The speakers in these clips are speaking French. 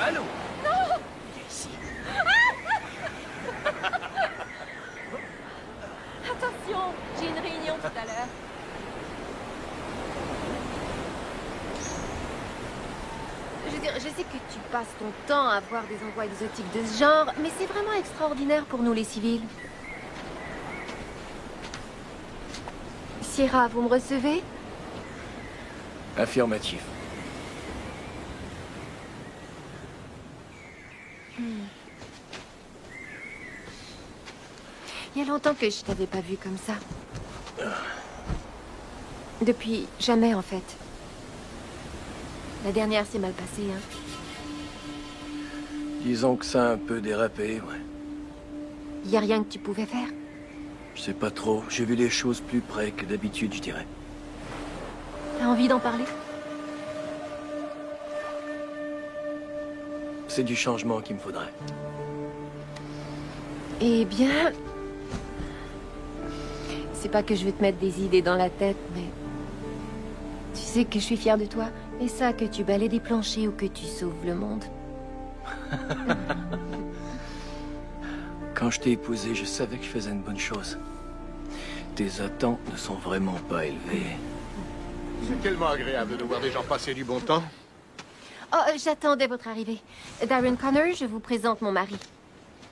Allô? Non! Viens ici. Attention, j'ai une réunion tout à l'heure. Je veux dire, je sais que tu passes ton temps à voir des endroits exotiques de ce genre, mais c'est vraiment extraordinaire pour nous les civils. Sierra, vous me recevez? Affirmatif. Il y a longtemps que je t'avais pas vu comme ça. Depuis jamais, en fait. La dernière s'est mal passée, hein. Disons que ça a un peu dérapé, ouais. Y a rien que tu pouvais faire? Je sais pas trop. J'ai vu les choses plus près que d'habitude, je dirais. T'as envie d'en parler? C'est du changement qu'il me faudrait. Eh bien... C'est pas que je veux te mettre des idées dans la tête, mais... Tu sais que je suis fière de toi. Et ça, que tu balaies des planchers ou que tu sauves le monde. Quand je t'ai épousé, je savais que je faisais une bonne chose. Tes attentes ne sont vraiment pas élevées. C'est tellement agréable de voir des gens passer du bon temps. Oh, j'attendais votre arrivée. Darren Connor, je vous présente mon mari.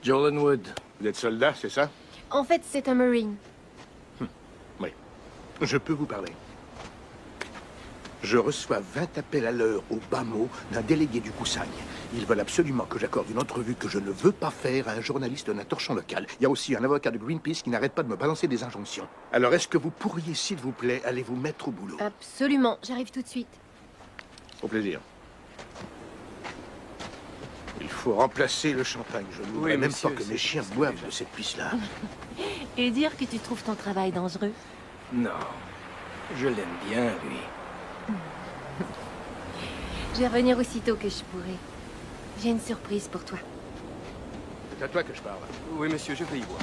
Jolan Wood. Vous êtes soldat, c'est ça? En fait, c'est un Marine. Oui. Je peux vous parler. Je reçois 20 appels à l'heure au bas mot d'un délégué du Coussagne. Ils veulent absolument que j'accorde une entrevue que je ne veux pas faire à un journaliste d'un torchon local. Il y a aussi un avocat de Greenpeace qui n'arrête pas de me balancer des injonctions. Alors, est-ce que vous pourriez, s'il vous plaît, aller vous mettre au boulot? Absolument, j'arrive tout de suite. Au plaisir. Il faut remplacer le champagne. Je ne voudrais même monsieur, pas que mes c'est- chiens c'est boivent déjà- de cette pisse-là. Et dire que tu trouves ton travail dangereux. Non. Je l'aime bien, lui. Je vais revenir aussitôt que je pourrai. J'ai une surprise pour toi. C'est à toi que je parle. Oui, monsieur, je vais y voir.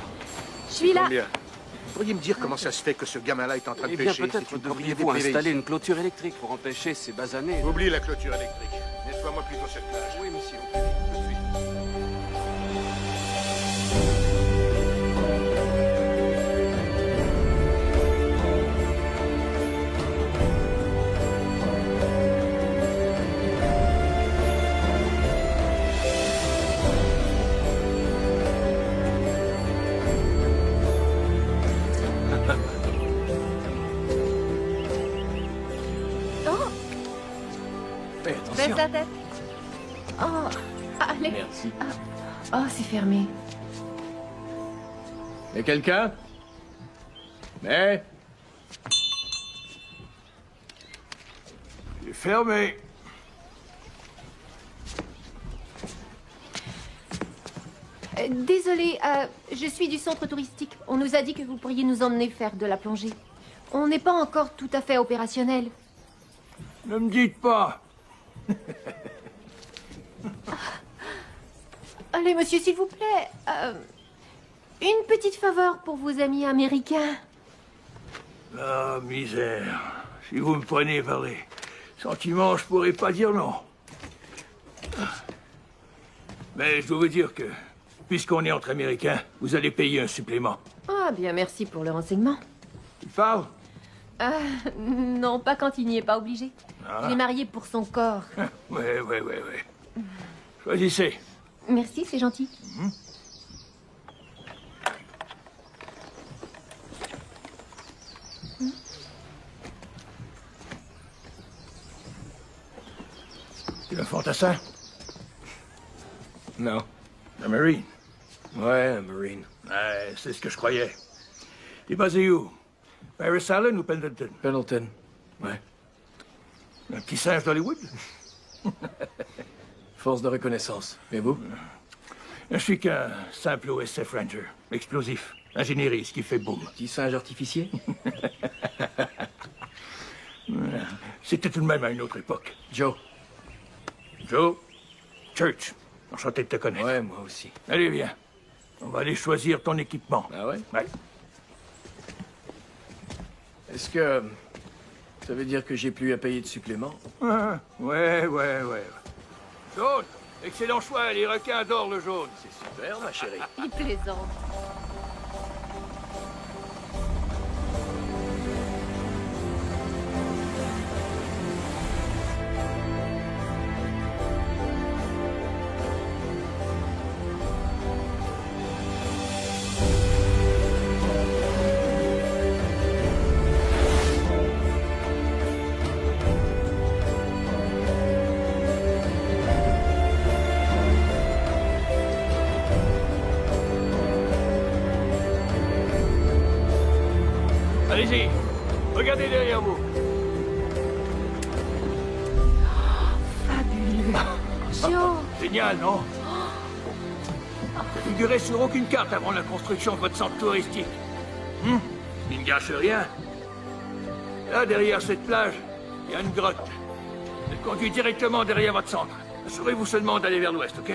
Je suis là. Combien? Vous pourriez me dire comment ça se fait que ce gamin-là est en train de Eh bien, pêcher? peut-être C'est une devriez-vous propriété installer privée. une clôture électrique pour empêcher ces basanés. Oublie la clôture électrique. Nettoie-moi plutôt cette plage. Oui, monsieur, au plus vite, tout de suite. Oh, Fais baisse attention. la tête. Oh, allez. Merci. Oh, c'est fermé. Et quelqu'un? Mais... C'est fermé. Désolée, je suis du centre touristique. On nous a dit que vous pourriez nous emmener faire de la plongée. On n'est pas encore tout à fait opérationnel. Ne me dites pas. Allez, monsieur, s'il vous plaît. Une petite faveur pour vos amis américains. Ah, misère. Si vous me prenez par les sentiments, je pourrais pas dire non. Mais je dois vous dire que, puisqu'on est entre Américains, vous allez payer un supplément. Ah, bien, merci pour le renseignement. Tu parles? Non, pas quand il n'y est pas obligé. Je l'ai marié pour son corps. Ouais. Choisissez. Merci, c'est gentil. Tu es un fantassin? Non. Un Marine? Ouais, un Marine. Ouais, c'est ce que je croyais. T'es basé où? Paris Island ou Pendleton? Pendleton. Ouais. Un petit singe d'Hollywood? Force de reconnaissance. Et vous? Je suis qu'un simple OSF Ranger. Explosif. Ingénierie, ce qui fait boum. Petit singe artificier? C'était tout de même à une autre époque. Joe. Joe? Church. Enchanté de te connaître. Ouais, moi aussi. Allez, viens. On va aller choisir ton équipement. Ah ouais? Ouais. Est-ce que... Ça veut dire que j'ai plus à payer de supplément? Ouais. D'autres? Excellent choix, les requins adorent le jaune. C'est super, ma chérie. Il plaisante. Allez-y, regardez derrière vous. Fabuleux. Joe. Génial, non? Ça figurait sur aucune carte avant la construction de votre centre touristique. Il ne gâche rien. Là, derrière cette plage, il y a une grotte. Elle conduit directement derrière votre centre. Assurez-vous seulement d'aller vers l'ouest, ok?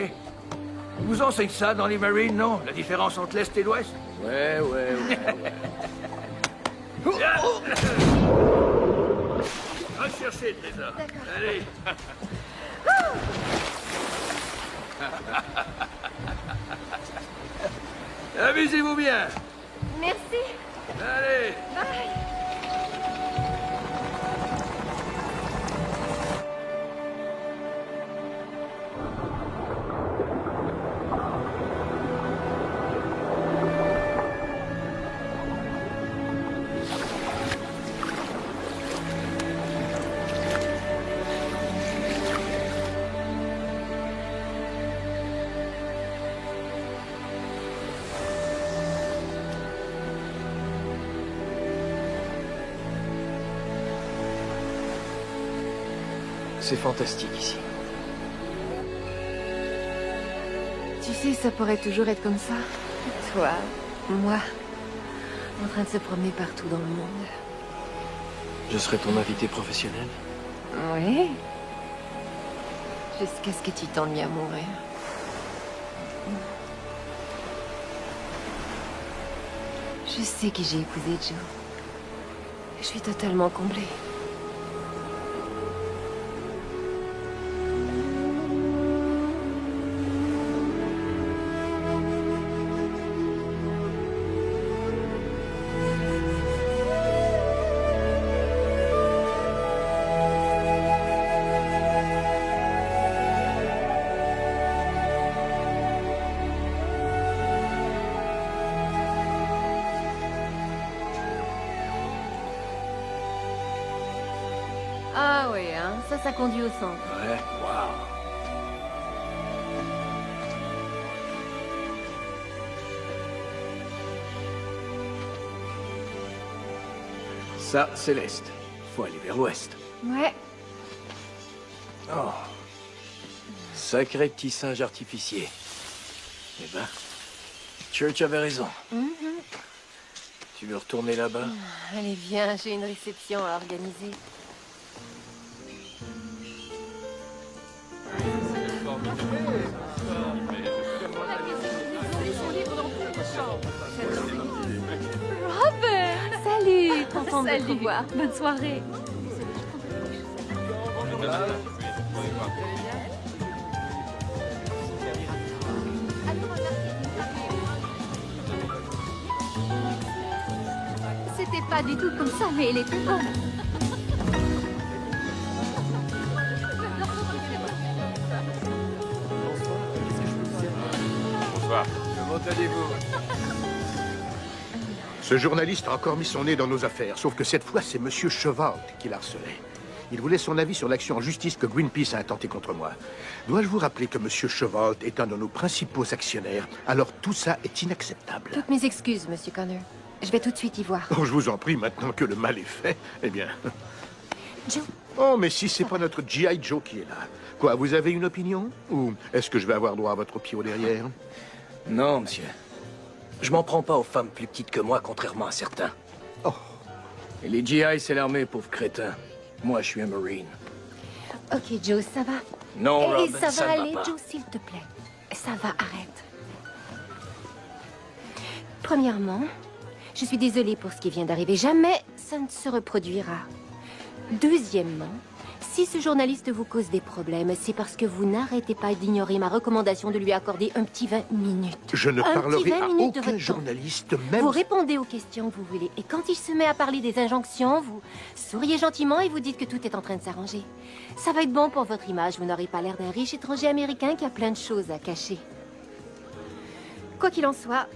Ils vous enseignent ça dans les Marines, non? La différence entre l'est et l'ouest? Ouais. Va chercher le trésor. Allez. Amusez-vous bien. Merci. Allez. Bye. C'est fantastique ici. Tu sais, ça pourrait toujours être comme ça. Toi, moi, en train de se promener partout dans le monde. Je serai ton invité professionnel. Oui. Jusqu'à ce que tu t'ennuies à mourir. Je sais qui j'ai épousé, Joe. Je suis totalement comblée. Ah oui, hein, ça conduit au centre. Ouais, waouh. Ça, c'est l'est. Faut aller vers l'ouest. Ouais. Oh. Sacré petit singe artificier. Eh ben, Church avait raison. Tu veux retourner là-bas? Allez, viens, j'ai une réception à organiser. Robert! Salut! Content de te revoir. Bonne soirée. C'était pas du tout comme ça, mais elle était bonne. Bonsoir. Comment allez-vous? Ce journaliste a encore mis son nez dans nos affaires, sauf que cette fois, c'est Monsieur Chevalt qui l'harcelait. Il voulait son avis sur l'action en justice que Greenpeace a intentée contre moi. Dois-je vous rappeler que Monsieur Chevalt est un de nos principaux actionnaires, alors tout ça est inacceptable. Toutes mes excuses, Monsieur Connor. Je vais tout de suite y voir. Oh, je vous en prie, maintenant que le mal est fait, eh bien... Joe. Oh, mais si c'est pas notre G.I. Joe qui est là. Quoi, vous avez une opinion? Ou est-ce que je vais avoir droit à votre pied au derrière? Non, monsieur. Je m'en prends pas aux femmes plus petites que moi, contrairement à certains. Oh. Et les GI, c'est l'armée, pauvre crétin. Moi, je suis un Marine. Ok, Joe, ça va? Non, Et Robin, ça va ne aller, pas. Joe, s'il te plaît. Ça va, arrête. Premièrement, je suis désolée pour ce qui vient d'arriver. Jamais ça ne se reproduira. Deuxièmement, Si ce journaliste vous cause des problèmes, c'est parce que vous n'arrêtez pas d'ignorer ma recommandation de lui accorder un petit 20 minutes. Je ne Un parlerai petit 20 à minutes de aucun votre temps. journaliste, même... Vous répondez aux questions que vous voulez. Et quand il se met à parler des injonctions, vous souriez gentiment et vous dites que tout est en train de s'arranger. Ça va être bon pour votre image. Vous n'aurez pas l'air d'un riche étranger américain qui a plein de choses à cacher. Quoi qu'il en soit,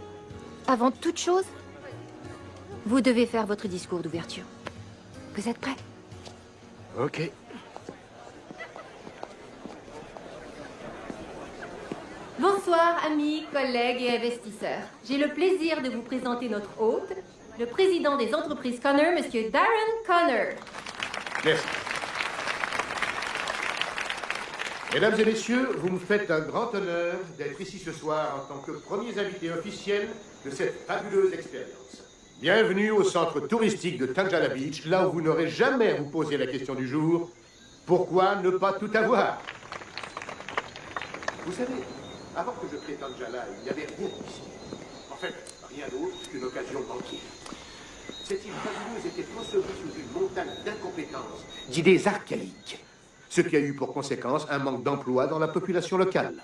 avant toute chose, vous devez faire votre discours d'ouverture. Vous êtes prêts? Ok. Bonsoir, amis, collègues et investisseurs. J'ai le plaisir de vous présenter notre hôte, le président des entreprises Connor, Monsieur Darren Connor. Merci. Mesdames et messieurs, vous me faites un grand honneur d'être ici ce soir en tant que premiers invités officiels de cette fabuleuse expérience. Bienvenue au centre touristique de Tanjala Beach, là où vous n'aurez jamais à vous poser la question du jour, pourquoi ne pas tout avoir? Vous savez, avant que je crée Tanjala, il n'y avait rien ici. En fait, rien d'autre qu'une occasion banquière. Cette île fabuleuse était conçue sous une montagne d'incompétence, d'idées archaïques, ce qui a eu pour conséquence un manque d'emploi dans la population locale.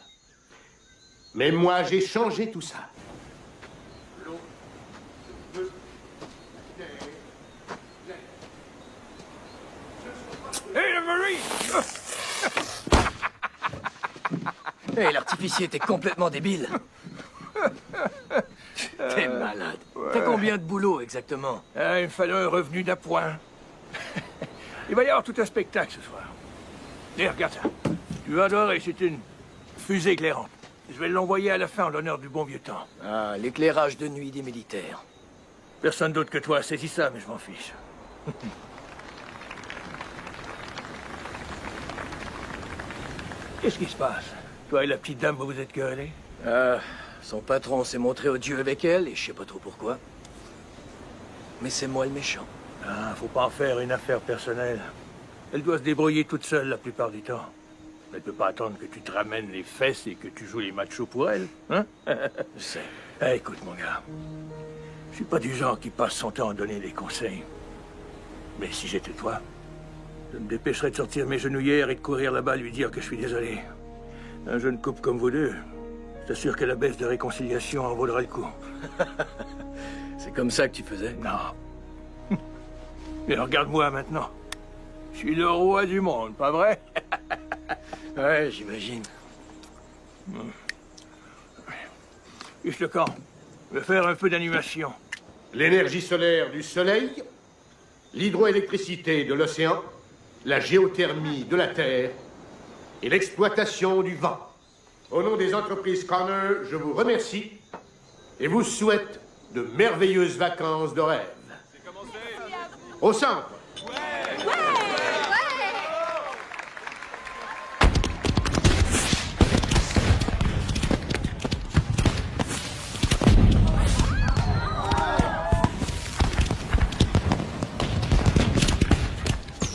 Mais moi, j'ai changé tout ça. Hé, le Marine! Hé, l'artificier était complètement débile. T'es malade. T'as combien de boulot exactement? Il me fallait un revenu d'appoint. Il va y avoir tout un spectacle ce soir. Et regarde ça. Tu vas adorer, c'est une fusée éclairante. Je vais l'envoyer à la fin en l'honneur du bon vieux temps. Ah, l'éclairage de nuit des militaires. Personne d'autre que toi a saisi ça, mais je m'en fiche. Qu'est-ce qui se passe? Toi et la petite dame, vous vous êtes querellés? Son patron s'est montré odieux avec elle, et je sais pas trop pourquoi. Mais c'est moi le méchant. Ah, faut pas en faire une affaire personnelle. Elle doit se débrouiller toute seule la plupart du temps. Elle peut pas attendre que tu te ramènes les fesses et que tu joues les machos pour elle, hein? Je sais. Écoute, mon gars. Je suis pas du genre qui passe son temps à donner des conseils. Mais si j'étais toi, je me dépêcherais de sortir mes genouillères et de courir là-bas lui dire que je suis désolé. Un jeune couple comme vous deux, je t'assure que la baisse de réconciliation en vaudra le coup. C'est comme ça que tu faisais? Non. Mais regarde-moi maintenant. Je suis le roi du monde, pas vrai? Ouais, j'imagine. Fiche le camp. Je vais faire un peu d'animation. L'énergie solaire du soleil, l'hydroélectricité de l'océan, la géothermie de la terre et l'exploitation du vent. Au nom des entreprises Connor, je vous remercie et vous souhaite de merveilleuses vacances de rêve. Au centre.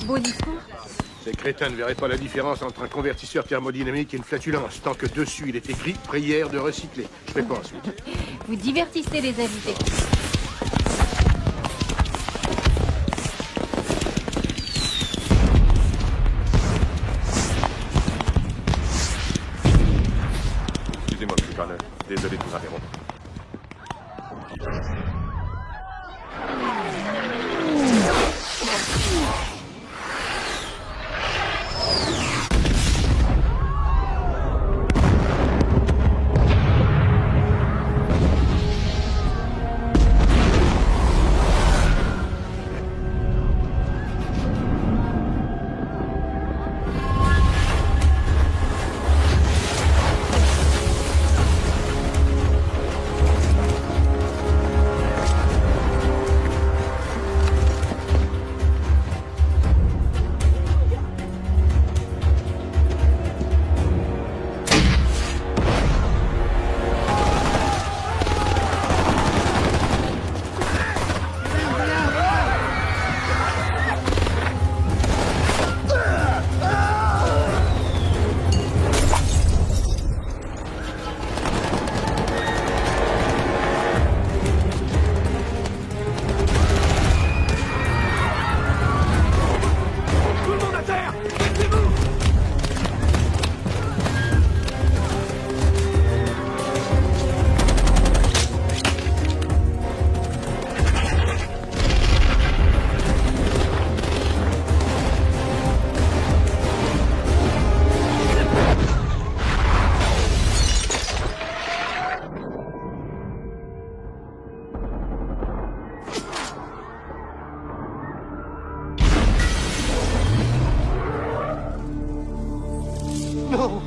Beau discours. Ces crétins ne verraient pas la différence entre un convertisseur thermodynamique et une flatulence, tant que dessus il est écrit « Prière de recycler ». Je fais pas ensuite. Vous divertissez les invités. Excusez-moi, M. Connor. Désolé de vous interrompre. Non.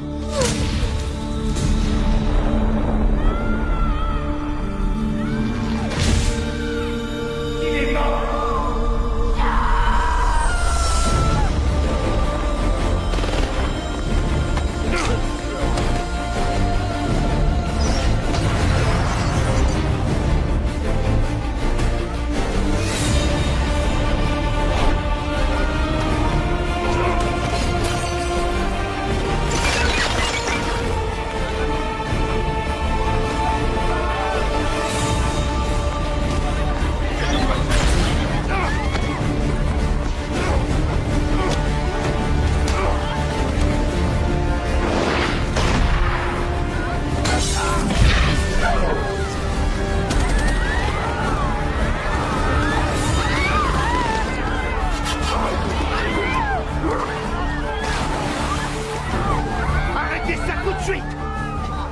Arrêtez ça tout de suite!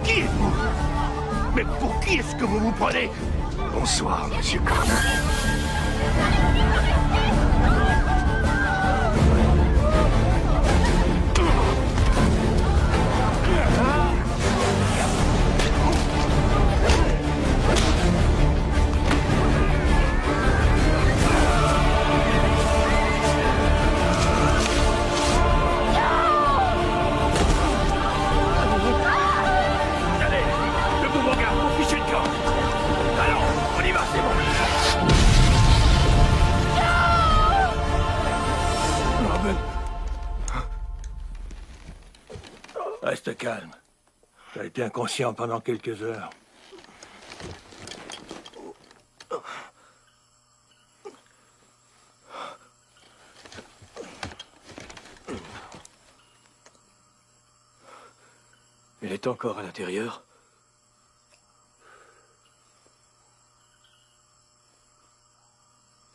Qui êtes-vous? Mais pour qui est-ce que vous vous prenez? Bonsoir, monsieur Connor. Allez, debout mon gars, vous fichez le camp. Allons, on y va, c'est bon. Robin. Reste calme. T'as été inconscient pendant quelques heures. Il est encore à l'intérieur.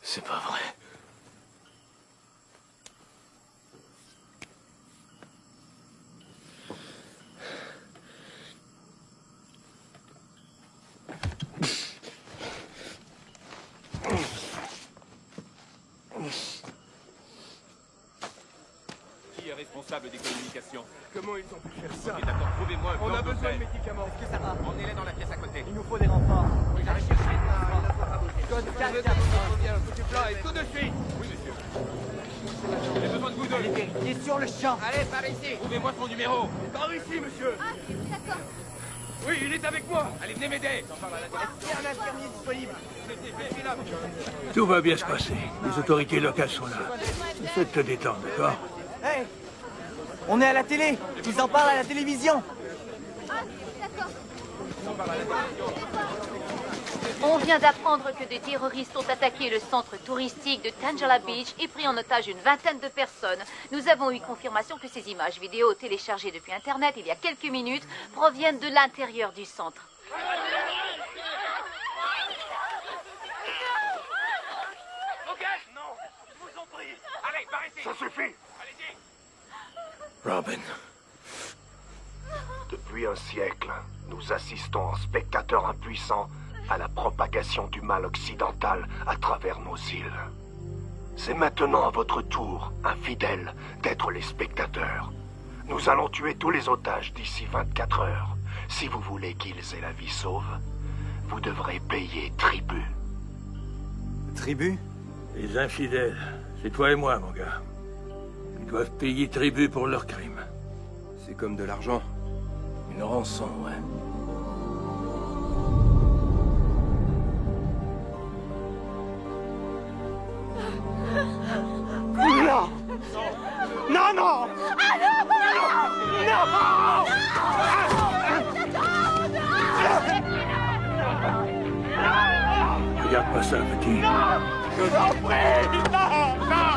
C'est pas vrai. Qui est responsable des communications? Comment ils ont pu faire ça? Ok, d'accord, trouvez-moi un plan de prêt. médicaments. Est-ce que ça va? Emmenez-les dans la pièce à côté. Il nous faut des renforts. Oui, j'arrive chercher. Code 4, du plan et tout de suite. Oui, monsieur. J'ai besoin de vous deux. Allez, vérifiez sur le champ. Allez, par ici. Trouvez-moi son numéro. Par ici, monsieur. Ah, d'accord. Oui, il est avec moi. Allez, venez m'aider. Est-ce qu'il y a un infirmier disponible? Tout va bien se passer. Les autorités locales sont là. Essaie de te détendre, d'accord? Hey! On est à la télé. Ils en parlent à la télévision. On vient d'apprendre que des terroristes ont attaqué le centre touristique de Tangela Beach et pris en otage une vingtaine de personnes. Nous avons eu confirmation que ces images vidéo téléchargées depuis Internet il y a quelques minutes proviennent de l'intérieur du centre. Ok. Non, je vous en prie. Allez, par ici. Ça suffit. Allez-y. Robin. Depuis un siècle, nous assistons en spectateurs impuissants à la propagation du mal occidental à travers nos îles. C'est maintenant à votre tour, infidèles, d'être les spectateurs. Nous allons tuer tous les otages d'ici 24 heures. Si vous voulez qu'ils aient la vie sauve, vous devrez payer tribut. Tribu? Les infidèles, c'est toi et moi, mon gars. Ils doivent payer tribut pour leurs crimes. C'est comme de l'argent. Une rançon, ouais. Non! Non, non! Regarde pas ça, petit. Je vous en prie! Non! Non!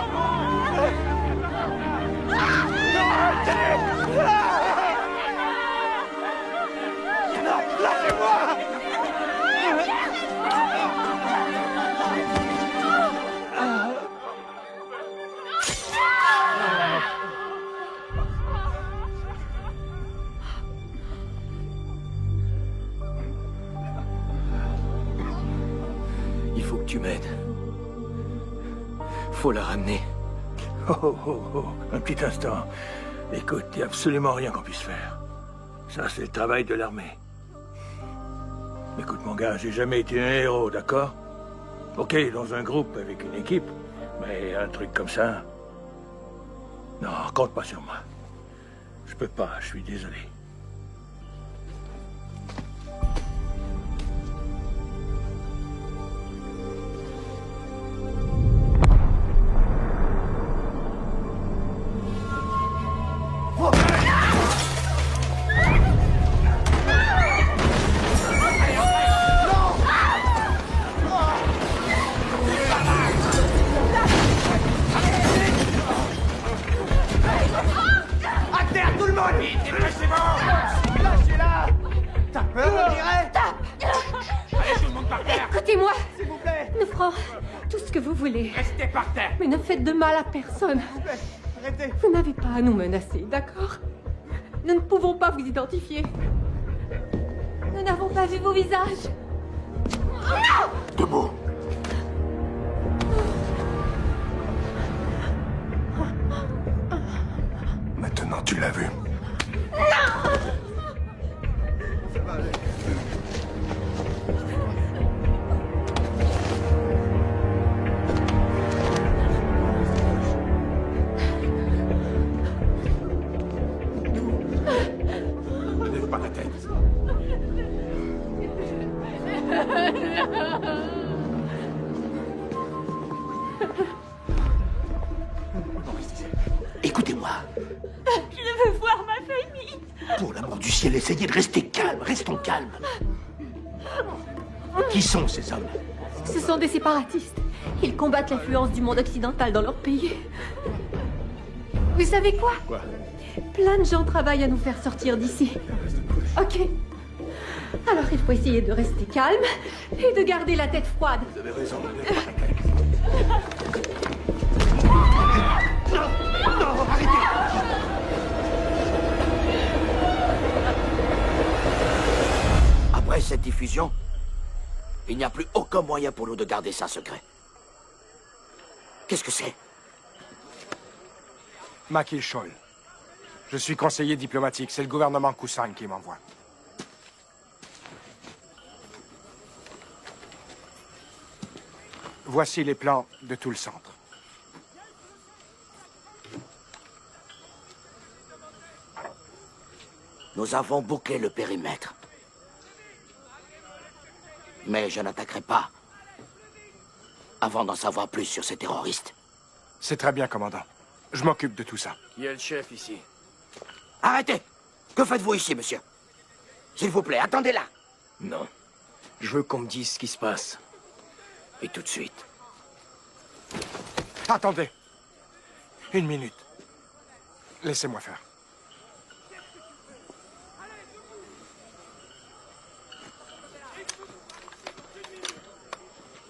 Non, lâchez-moi! Il faut que tu m'aides. Faut la ramener. Oh, oh, oh, un petit instant. Écoute, il n'y a absolument rien qu'on puisse faire. Ça, c'est le travail de l'armée. Écoute, mon gars, j'ai jamais été un héros, d'accord? Ok, dans un groupe, avec une équipe, mais un truc comme ça... Non, compte pas sur moi. Je peux pas, je suis désolé. Écoutez-moi. S'il vous plaît. Nous ferons tout ce que vous voulez. Restez par terre. Mais ne faites de mal à personne. S'il vous plaît, arrêtez. Vous n'avez pas à nous menacer, d'accord? Nous ne pouvons pas vous identifier. Nous n'avons pas vu vos visages. Debout. Maintenant, tu l'as vu. Lève pas la tête. Écoutez-moi. Je veux voir ma famille. Pour l'amour du ciel, essayez de rester calme. Restons calmes. Qui sont ces hommes? Ce sont des séparatistes. Ils combattent l'influence du monde occidental dans leur pays. Vous savez quoi? Quoi? Plein de gens travaillent à nous faire sortir d'ici. Ok. Alors il faut essayer de rester calme et de garder la tête froide. Vous avez raison, lève pas la tête. Non, arrêtez! Après cette diffusion, il n'y a plus aucun moyen pour nous de garder ça secret. Qu'est-ce que c'est? Makil Scholl. Je suis conseiller diplomatique. C'est le gouvernement Kusang qui m'envoie. Voici les plans de tout le centre. Nous avons bouclé le périmètre. Mais je n'attaquerai pas avant d'en savoir plus sur ces terroristes. C'est très bien, commandant. Je m'occupe de tout ça. Qui est le chef ici? Arrêtez! Que faites-vous ici, monsieur? S'il vous plaît, attendez là! Non. Je veux qu'on me dise ce qui se passe. Et tout de suite. Attendez. Une minute. Laissez-moi faire.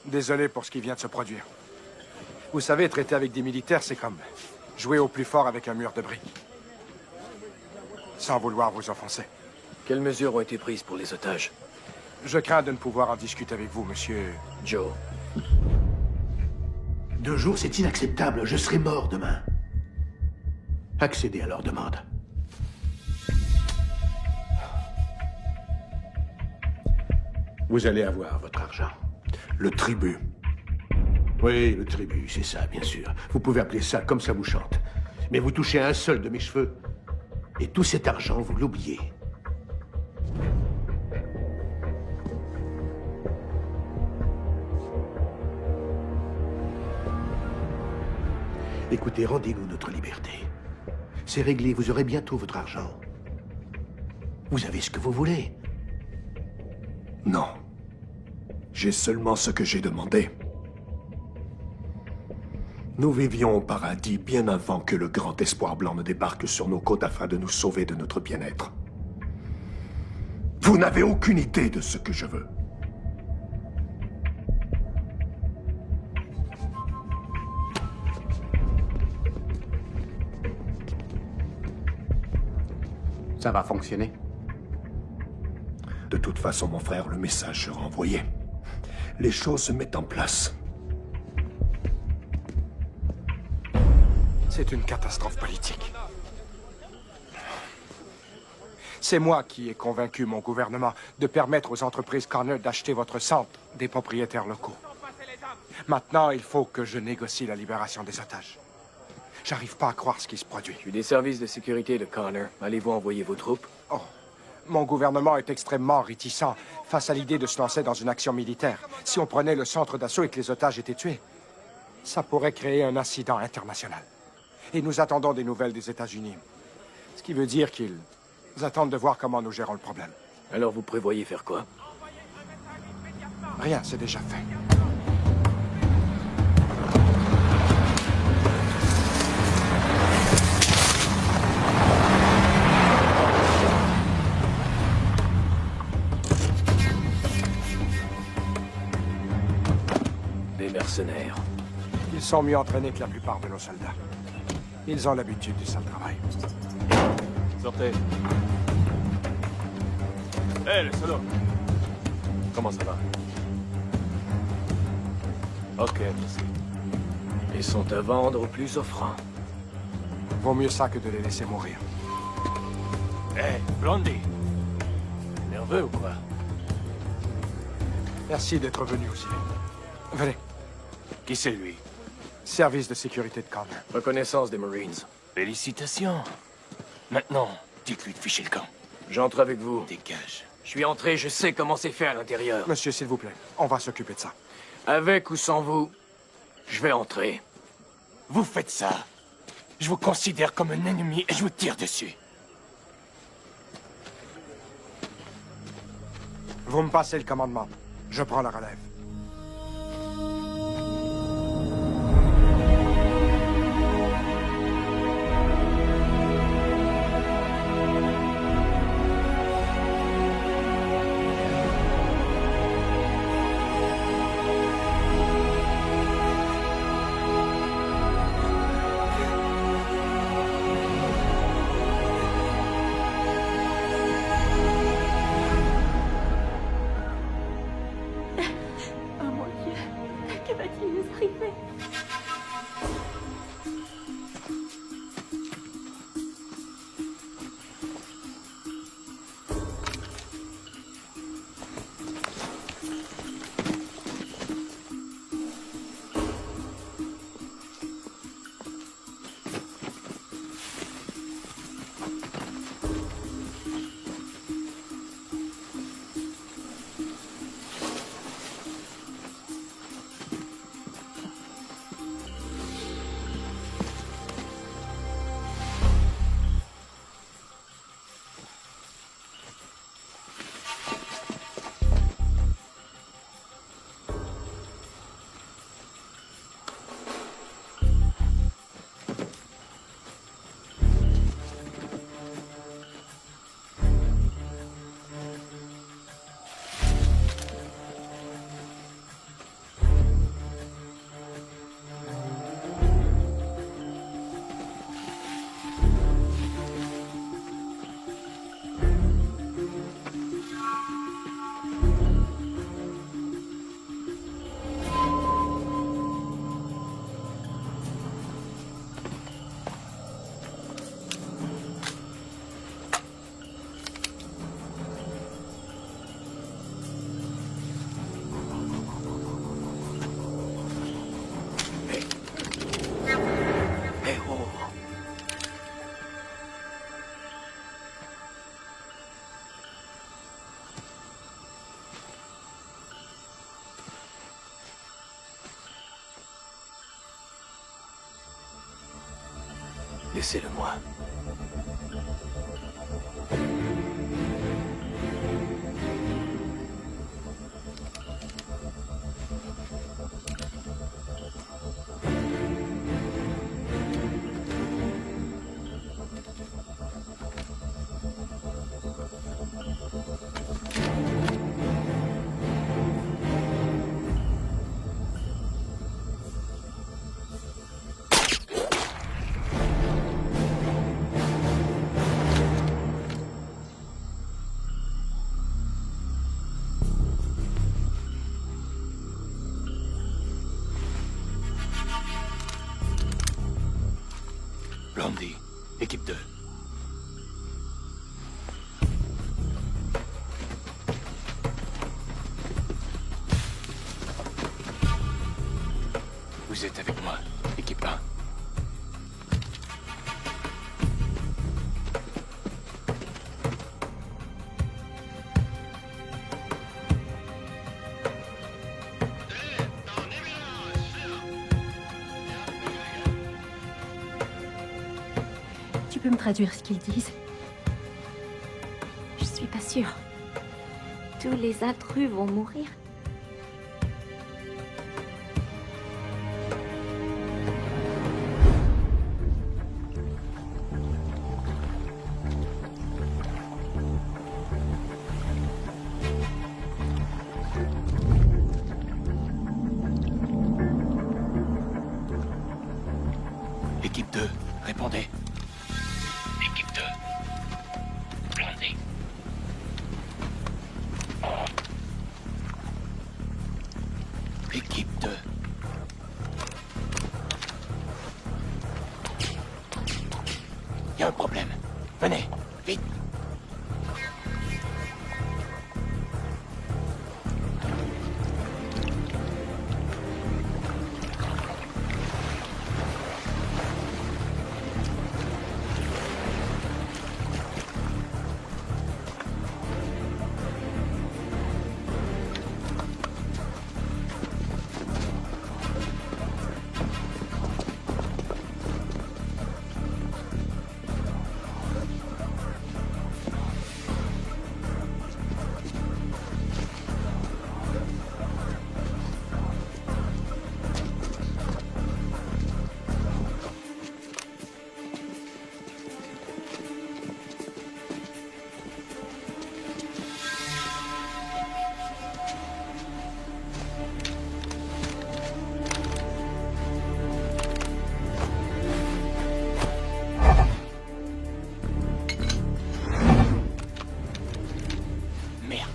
Désolé pour ce qui vient de se produire. Vous savez, traiter avec des militaires, c'est comme jouer au plus fort avec un mur de briques. Sans vouloir vous offenser. Quelles mesures ont été prises pour les otages? Je crains de ne pouvoir en discuter avec vous, monsieur... Joe. 2 jours, c'est inacceptable. Je serai mort demain. Accédez à leur demande. Vous allez avoir votre argent. Le tribut. Oui, le tribut, c'est ça, bien sûr. Vous pouvez appeler ça comme ça vous chante. Mais vous touchez un seul de mes cheveux, et tout cet argent, vous l'oubliez. Écoutez, rendez-nous notre liberté. C'est réglé, vous aurez bientôt votre argent. Vous avez ce que vous voulez. Non. J'ai seulement ce que j'ai demandé. Nous vivions au paradis bien avant que le grand espoir blanc ne débarque sur nos côtes afin de nous sauver de notre bien-être. Vous n'avez aucune idée de ce que je veux. Ça va fonctionner. De toute façon, mon frère, le message sera envoyé. Les choses se mettent en place. C'est une catastrophe politique. C'est moi qui ai convaincu mon gouvernement de permettre aux entreprises Connor d'acheter votre centre des propriétaires locaux. Maintenant, il faut que je négocie la libération des otages. J'arrive pas à croire ce qui se produit. Je suis des services de sécurité de Connor. Allez-vous envoyer vos troupes? Oh, mon gouvernement est extrêmement réticent face à l'idée de se lancer dans une action militaire. Si on prenait le centre d'assaut et que les otages étaient tués, ça pourrait créer un incident international. Et nous attendons des nouvelles des États-Unis. Ce qui veut dire qu'ils attendent de voir comment nous gérons le problème. Alors vous prévoyez faire quoi? Rien, c'est déjà fait. Des mercenaires. Ils sont mieux entraînés que la plupart de nos soldats. Ils ont l'habitude du sale travail. Sortez. Hé, le solo. Comment ça va? Ok, merci. Ils sont à vendre au plus offrant. Vaut mieux ça que de les laisser mourir. Hé, Blondie. Nerveux ou quoi? Merci d'être venu aussi. Venez. Qui c'est lui? Service de sécurité de Connor. Reconnaissance des Marines. Félicitations. Maintenant, dites-lui de ficher le camp. J'entre avec vous. Dégage. Je suis entré, je sais comment c'est fait à l'intérieur. Monsieur, s'il vous plaît, on va s'occuper de ça. Avec ou sans vous, je vais entrer. Vous faites ça. Je vous considère comme un ennemi et je vous tire dessus. Vous me passez le commandement. Je prends la relève. Oh mon Dieu, que va-t-il nous arriver? Laissez-le-moi. Blondie, équipe 2. Vous êtes avec moi, équipe 1. Tu peux me traduire ce qu'ils disent? Je suis pas sûre. Tous les intrus vont mourir. Équipe 2, répondez. Équipe 2. Blindé. Équipe 2. Il y a un problème. Venez, vite. Merde.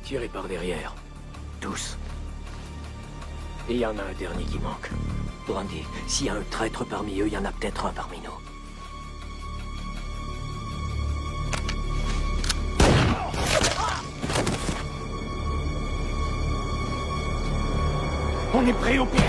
Tirez par derrière. Tous. Et il y en a un dernier qui manque. Brandy, s'il y a un traître parmi eux, il y en a peut-être un parmi nous. On est prêt au piège.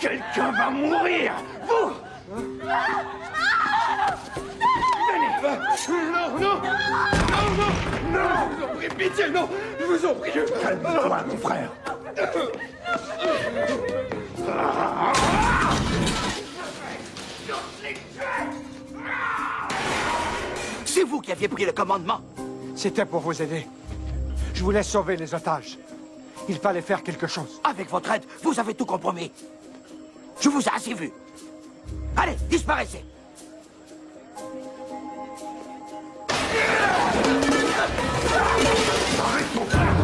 Quelqu'un va mourir. Vous. Venez. Non, non. Non, non. Non, je vous en prie, pitié, non. Je vous en prie. Calme-toi, mon frère. C'est vous qui aviez pris le commandement. C'était pour vous aider. Je voulais sauver les otages. Il fallait faire quelque chose. Avec votre aide, vous avez tout compromis. Je vous ai assez vu. Allez, disparaissez. Arrête ton frère.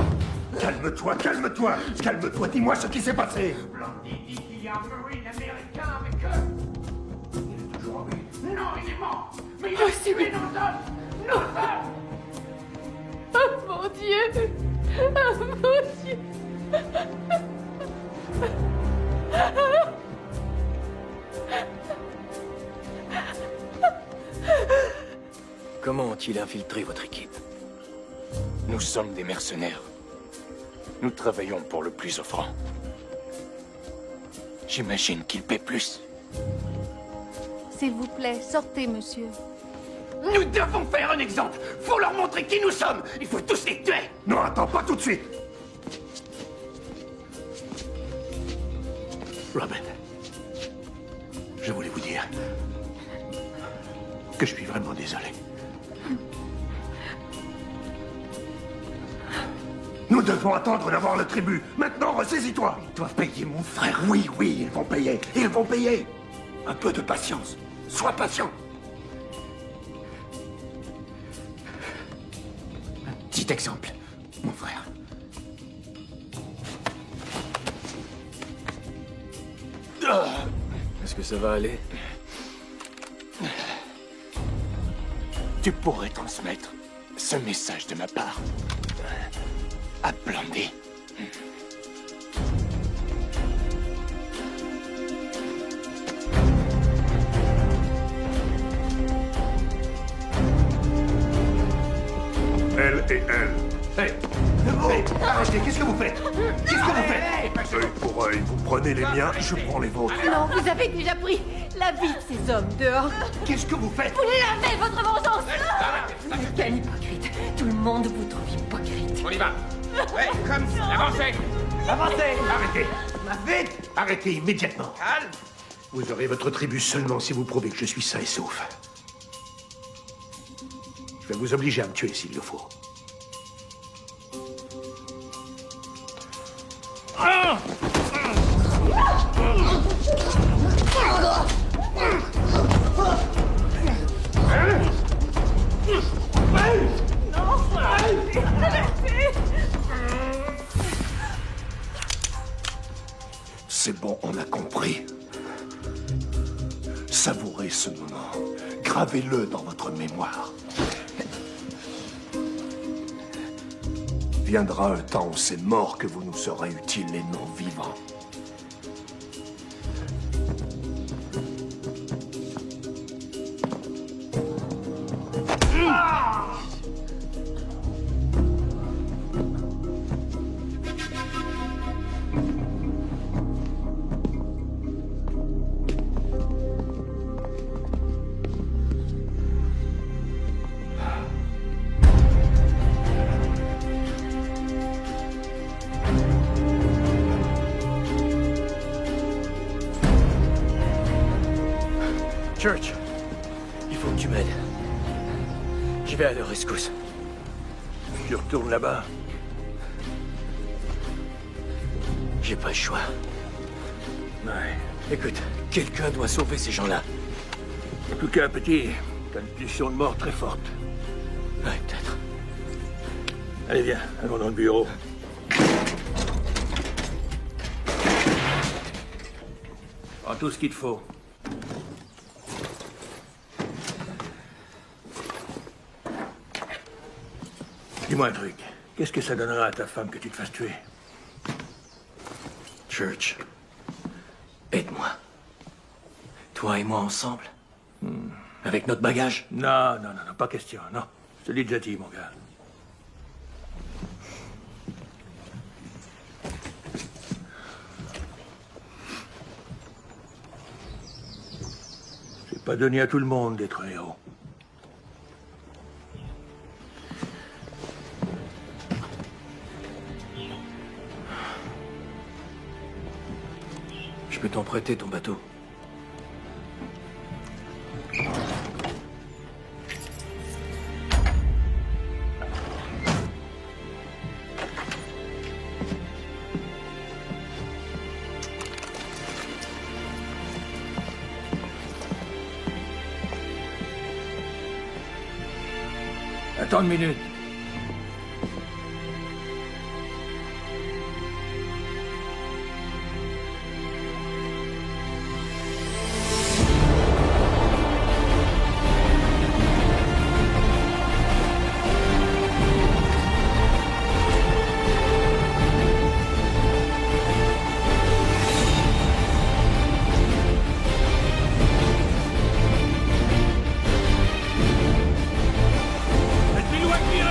Calme-toi, calme-toi. Calme-toi, dis-moi ce qui s'est passé. Blondie dit qu'il y a un marine américain avec eux. Il est toujours en vie. Non, il est mort. Mais il a tué nos hommes. Nos hommes. Oh mon Dieu! Oh mon Dieu! Comment ont-ils infiltré votre équipe? Nous sommes des mercenaires. Nous travaillons pour le plus offrant. J'imagine qu'ils paient plus. S'il vous plaît, sortez, monsieur. Nous devons faire un exemple. Faut leur montrer qui nous sommes. Il faut tous les tuer. Non, attends, pas tout de suite. Robin, je voulais vous dire que je suis vraiment désolé. Nous devons attendre d'avoir le tribut. Maintenant, ressaisis-toi. Ils doivent payer mon frère. Oui, oui, ils vont payer. Ils vont payer. Un peu de patience. Sois patient. Un petit exemple, mon frère. Est-ce que ça va aller? Tu pourrais transmettre ce message de ma part à Blondie. Elle et elle. Hey, arrêtez, qu'est-ce que vous faites? Qu'est-ce que vous faites? Œil pour œil, vous prenez les miens, je prends les vôtres. Non, vous avez déjà pris la vie de ces hommes dehors. Qu'est-ce que vous faites? Vous l'avez, votre vengeance. Quel hypocrite. Tout le monde vous trouve hypocrite. On y va. Ouais, comme ça. Avancez. Avancez. Arrêtez. Vite. Arrêtez immédiatement. Calme. Vous aurez votre tribu seulement si vous prouvez que je suis sain et sauf. Je vais vous obliger à me tuer s'il le faut. C'est bon, on a compris. Savourez ce moment. Gravez-le dans votre mémoire. Viendra un temps où c'est mort que vous nous serez utiles et non vivants. Church, il faut que tu m'aides. Je vais à leur rescousse. Tu retournes là-bas. J'ai pas le choix. Ouais. Écoute, quelqu'un doit sauver ces gens-là. En tout cas, petit, t'as une pulsion de mort très forte. Ouais, peut-être. Allez, viens, allons dans le bureau. Prends tout ce qu'il te faut. Dis-moi un truc. Qu'est-ce que ça donnera à ta femme que tu te fasses tuer? Church, aide-moi. Toi et moi ensemble. Avec notre bagage. Non, non, non, non, pas question, non. Je te l'ai déjà dit, mon gars. pas donné à tout le monde d'être un héros. Je peux t'en prêter ton bateau. Attends une minute. Êtes-vous loin de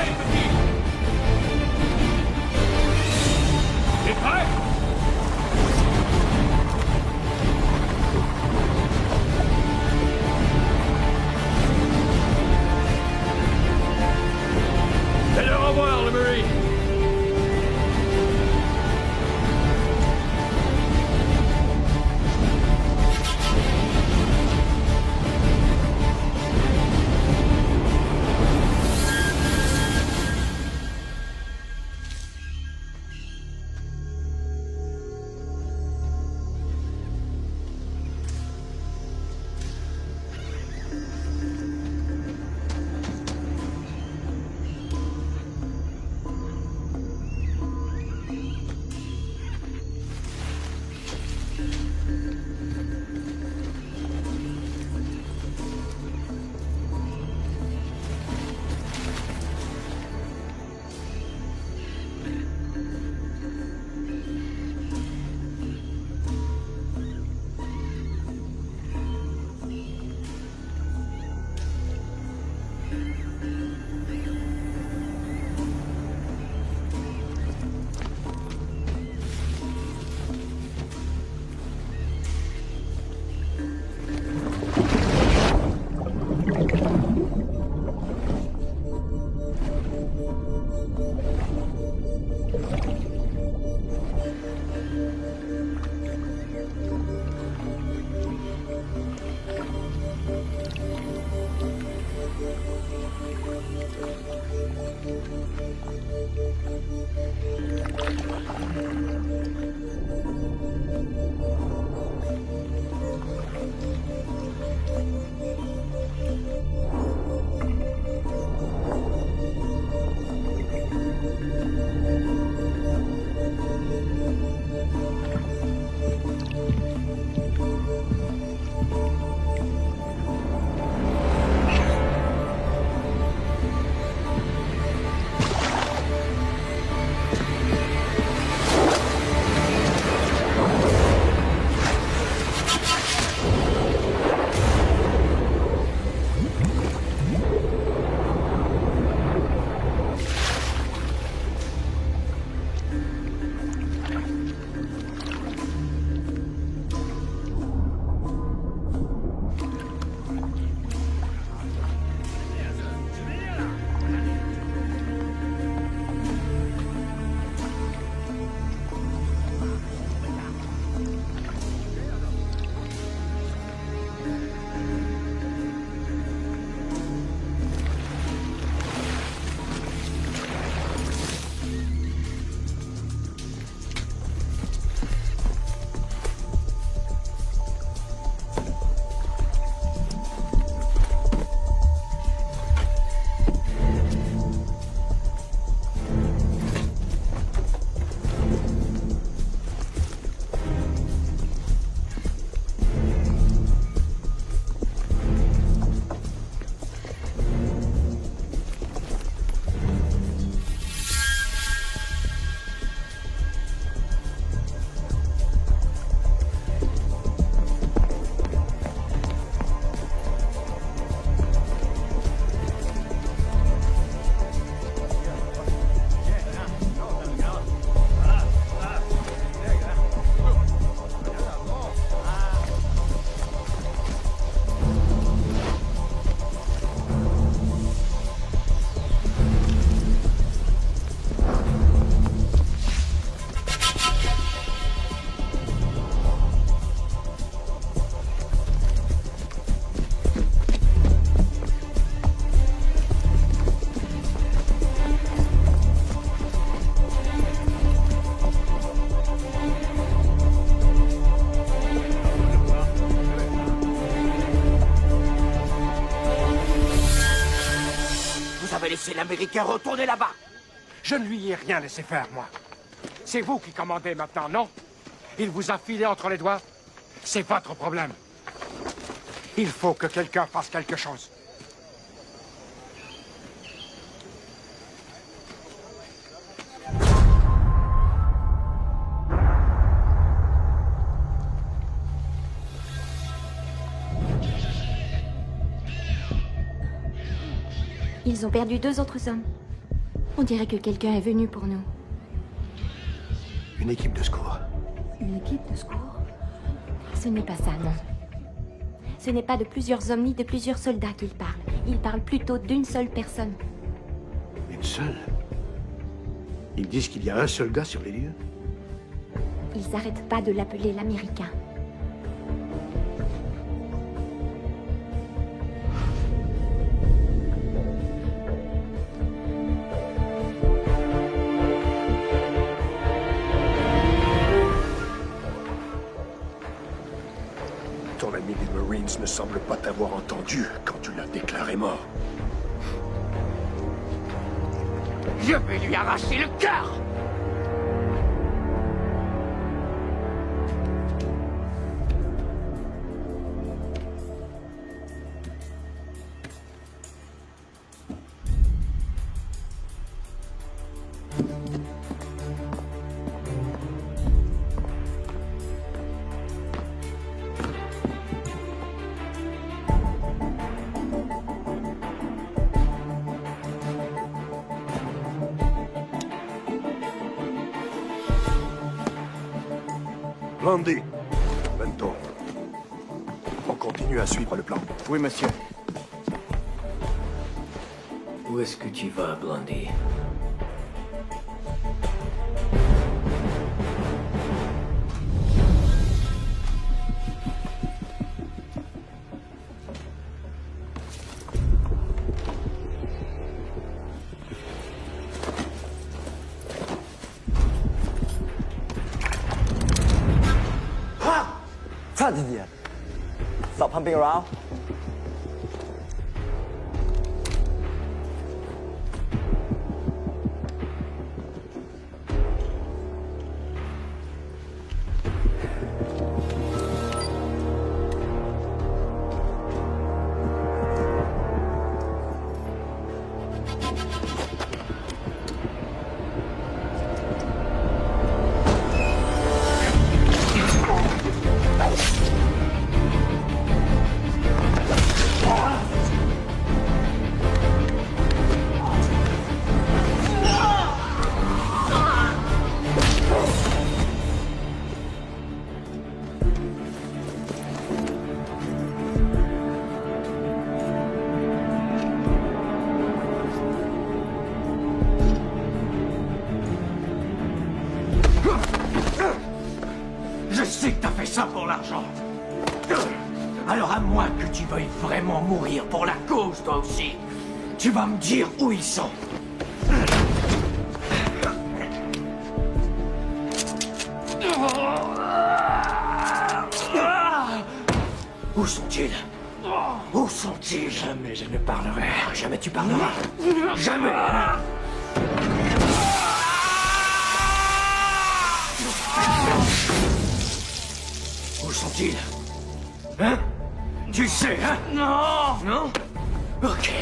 laissé l'Américain retourner là-bas. Je ne lui ai rien laissé faire, moi. C'est vous qui commandez maintenant, non? Il vous a filé entre les doigts? C'est votre problème. Il faut que quelqu'un fasse quelque chose. Ils ont perdu 2 autres hommes. On dirait que quelqu'un est venu pour nous. Une équipe de secours. Une équipe de secours? Ce n'est pas ça, non. Ce n'est pas de plusieurs hommes ni de plusieurs soldats qu'ils parlent. Ils parlent plutôt d'une seule personne. Une seule? Ils disent qu'il y a un seul gars sur les lieux? Ils n'arrêtent pas de l'appeler l'Américain. Ton ami des Marines ne semble pas t'avoir entendu quand tu l'as déclaré mort. Je vais lui arracher le cœur! Landy, Bento, on continue à suivre le plan. Oui, monsieur. Où est-ce que tu vas, Blondie? Stop pumping around. Je sais que t'as fait ça pour l'argent. Alors à moins que tu veuilles vraiment mourir pour la cause, toi aussi, tu vas me dire où ils sont. Où sont-ils? Où sont-ils? Jamais je ne parlerai. Jamais tu parleras. Jamais. Où sont-ils? Hein? Tu sais, hein? Non! Non? Ok.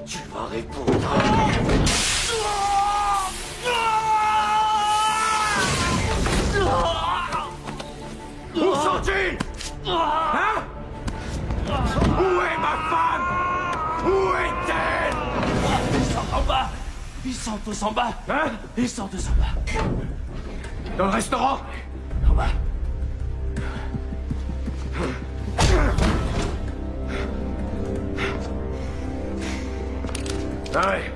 Tu vas répondre. Où sont-ils? Hein? Où est ma femme? Où est-elle? Ils sont en bas. Ils sont tous en bas. Hein? Ils sont tous en bas. Dans le restaurant? En bas. Ah ouais.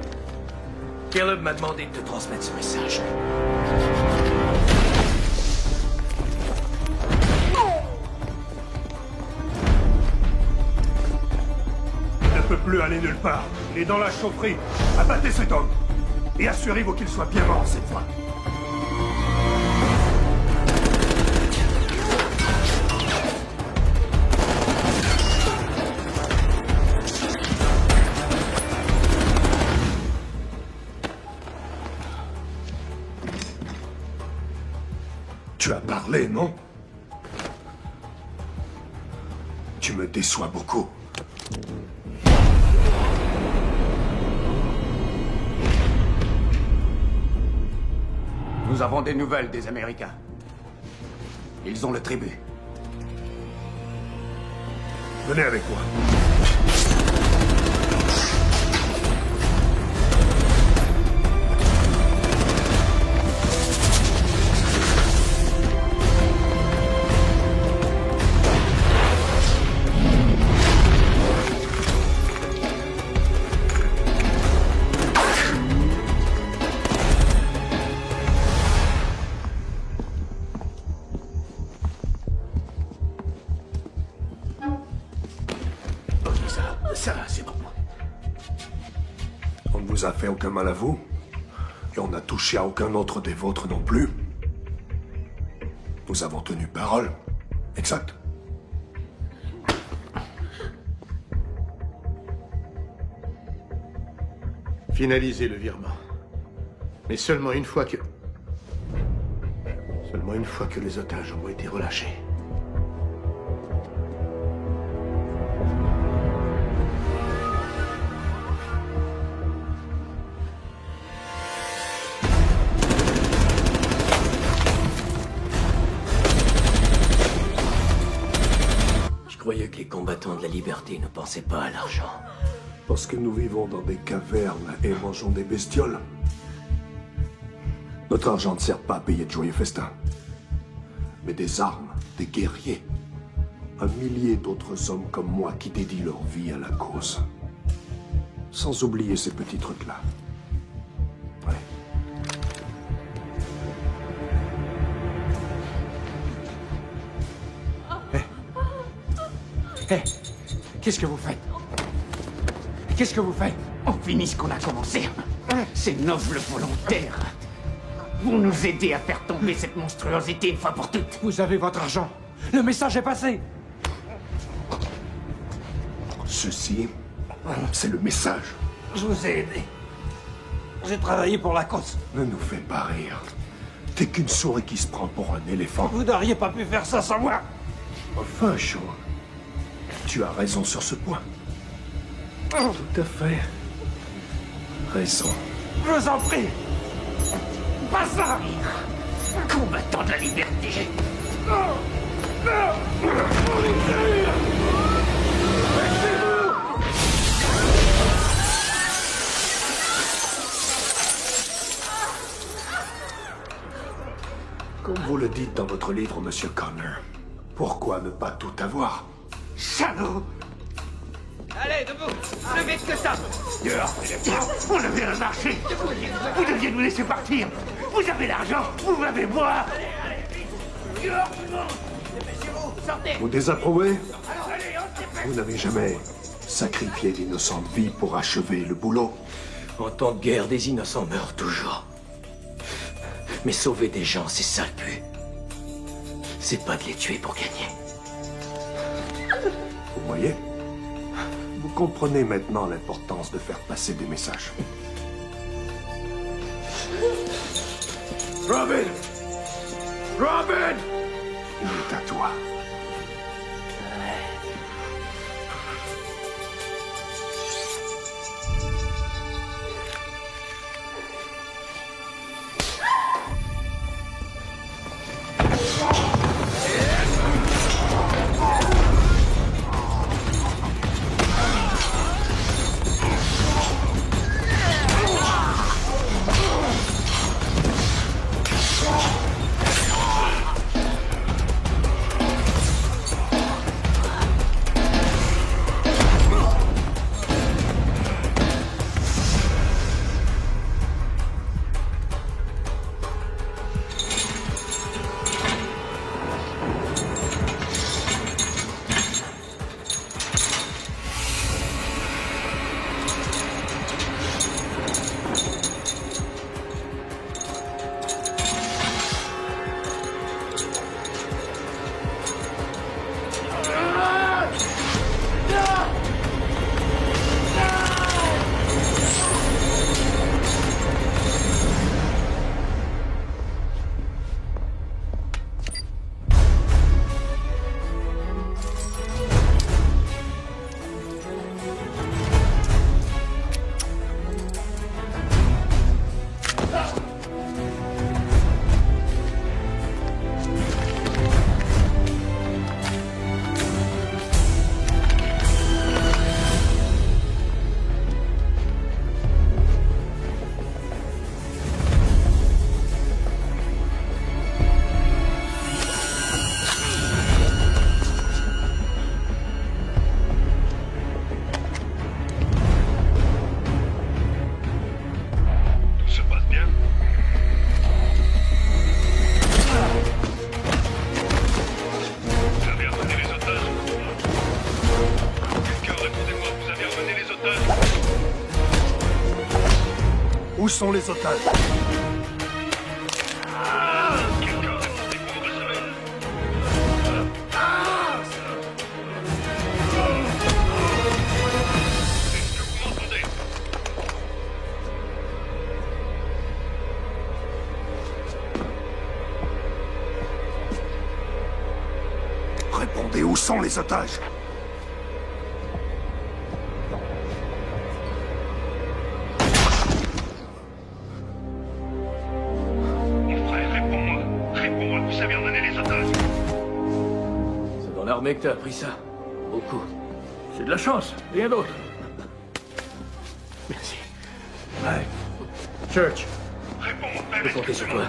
Caleb m'a demandé de te transmettre ce message. Il ne peut plus aller nulle part. Il est dans la chaufferie. Abattez cet homme. Et assurez-vous qu'il soit bien mort cette fois. vrai, non? Tu me déçois beaucoup. Nous avons des nouvelles des Américains. Ils ont le tribut. Venez avec moi. Ça, c'est bon. On ne vous a fait aucun mal à vous, et on n'a touché à aucun autre des vôtres non plus. Nous avons tenu parole. Exact. Finalisez le virement. Mais seulement une fois que les otages auront été relâchés. Je croyais que les combattants de la liberté ne pensaient pas à l'argent. Parce que nous vivons dans des cavernes et mangeons des bestioles. Notre argent ne sert pas à payer de joyeux festins. Mais des armes, des guerriers. Un millier d'autres hommes comme moi qui dédient leur vie à la cause. Sans oublier ces petits trucs-là. Ouais. Hé, qu'est-ce que vous faites? Qu'est-ce que vous faites? On finit ce qu'on a commencé. Ces nobles volontaires. Vous nous aidez à faire tomber cette monstruosité une fois pour toutes. Vous avez votre argent. Le message est passé. Ceci, c'est le message. Je vous ai aidé. J'ai travaillé pour la cause. Ne nous fais pas rire. T'es qu'une souris qui se prend pour un éléphant. Vous n'auriez pas pu faire ça sans moi. Enfin, Shaw. Tu as raison sur ce point. Tout à fait. Raison. Je vous en prie. Pas ça. Combattant de la liberté. Comme vous le dites dans votre livre, Monsieur Connor, pourquoi ne pas tout avoir? Salaud! Allez, debout! Plus vite que ça! Dehors! On avait un marché! Vous deviez nous laisser partir! Vous avez l'argent! Vous l'avez moi! Dehors, tout le monde! Dépêchez-vous! Sortez! Vous désapprouvez? Vous n'avez jamais sacrifié d'innocentes vies pour achever le boulot? En temps de guerre, des innocents meurent toujours. Mais sauver des gens, c'est ça le but. C'est pas de les tuer pour gagner. Vous voyez? Vous comprenez maintenant l'importance de faire passer des messages. Robin! Robin! Il est à toi. Où sont les otages? Répondez, où sont les otages? Mon frère, réponds-moi. Réponds-moi, vous savez emmener les otages. C'est dans l'armée que t'as appris ça. Beaucoup. C'est de la chance, rien d'autre. Merci. Ouais. Church. Réponds-moi, Je peux compter sur toi.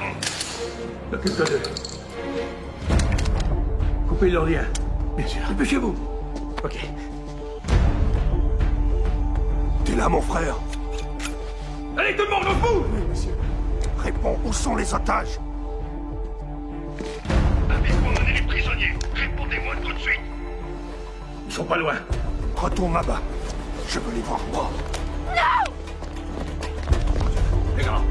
Occupe-toi d'eux. Coupez leur lien. Bien sûr. Dépêchez-vous. Ok. T'es là, mon frère? Allez, tout le monde, on se bouge! Oui, monsieur. Réponds, où sont les otages? Avez-vous emmené les prisonniers? Répondez-moi tout de suite. Ils sont pas loin. Retourne là-bas. Je veux les voir, moi. Non! Les gars!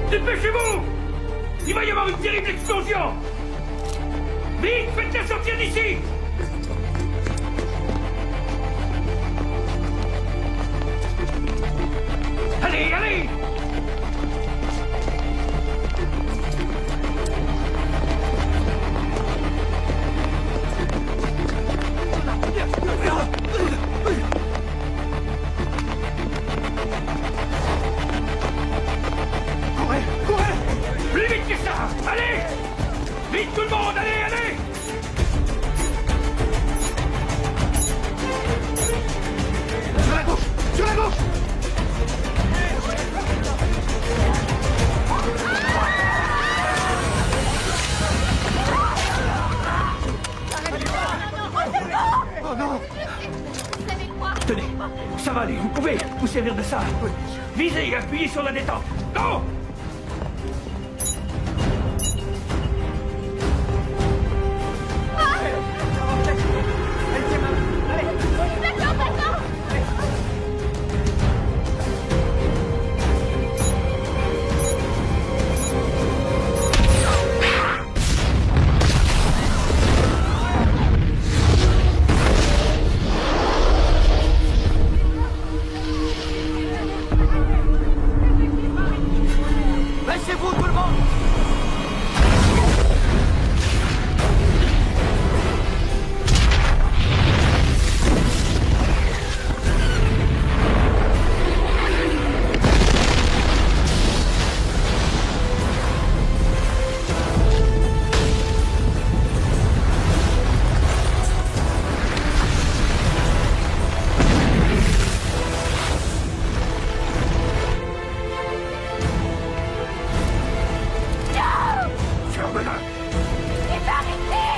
Dépêchez-vous! Il va y avoir une terrible explosion! Vite, faites-la sortir d'ici! Allez, allez! Courez! Courez! Plus vite que ça! Allez! Vite tout le monde! Allez, allez! Sur la gauche! Sur la gauche! Oh non! Tenez, ça va aller, vous pouvez vous servir de ça. Visez et appuyez sur la détente. Non! Laissez-vous tout le monde! Ferme-la! Il va arrêter!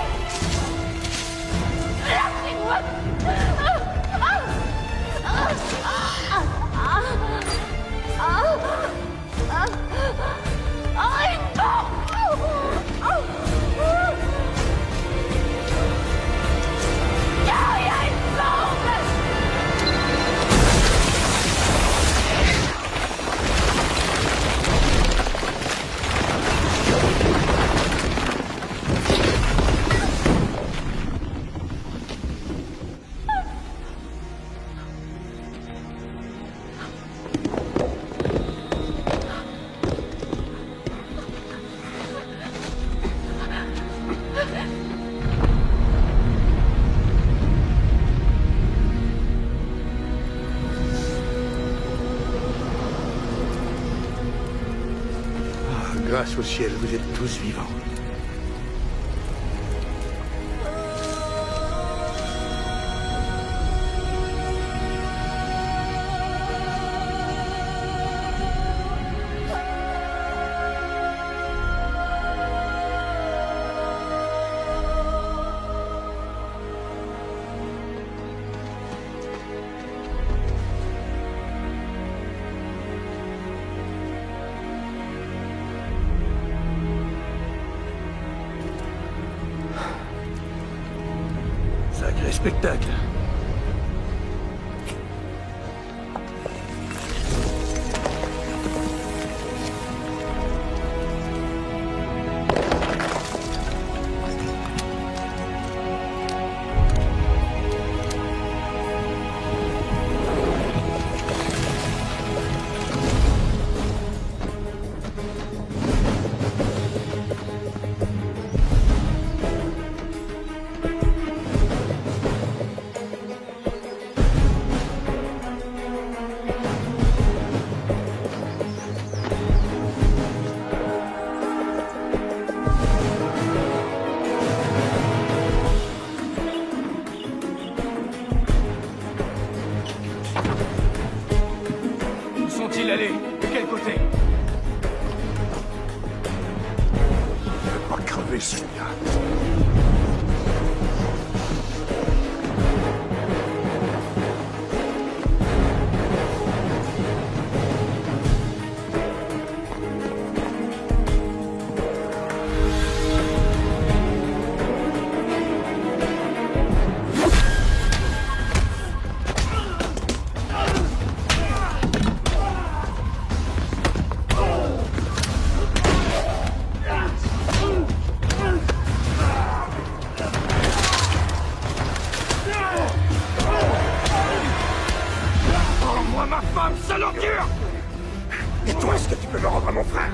Lâchez-moi! Une bombe! Il y a une bombe! Grâce au ciel, vous êtes tous vivants. spectacle. Où sont-ils allés? De quel côté? Je vais pas crever, celui-là. Rends-moi ma femme, sale ordure! Et toi, est-ce que tu peux me rendre à mon frère?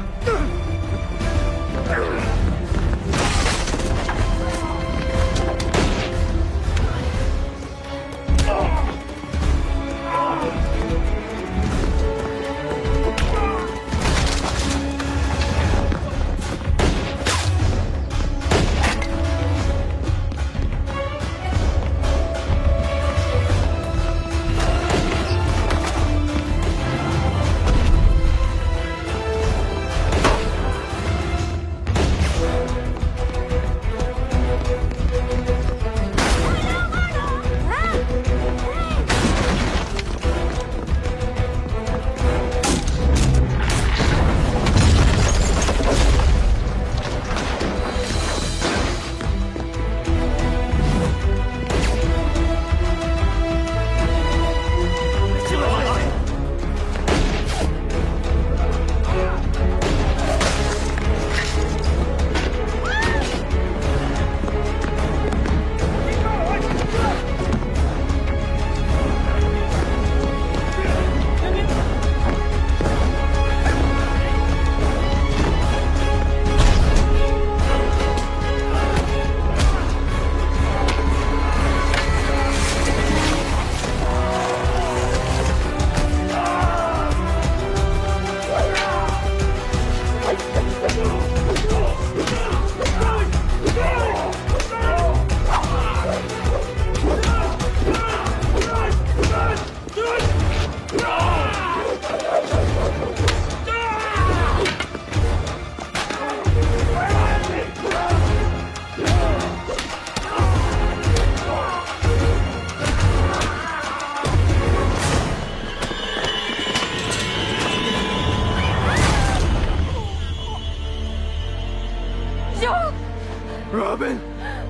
Robin!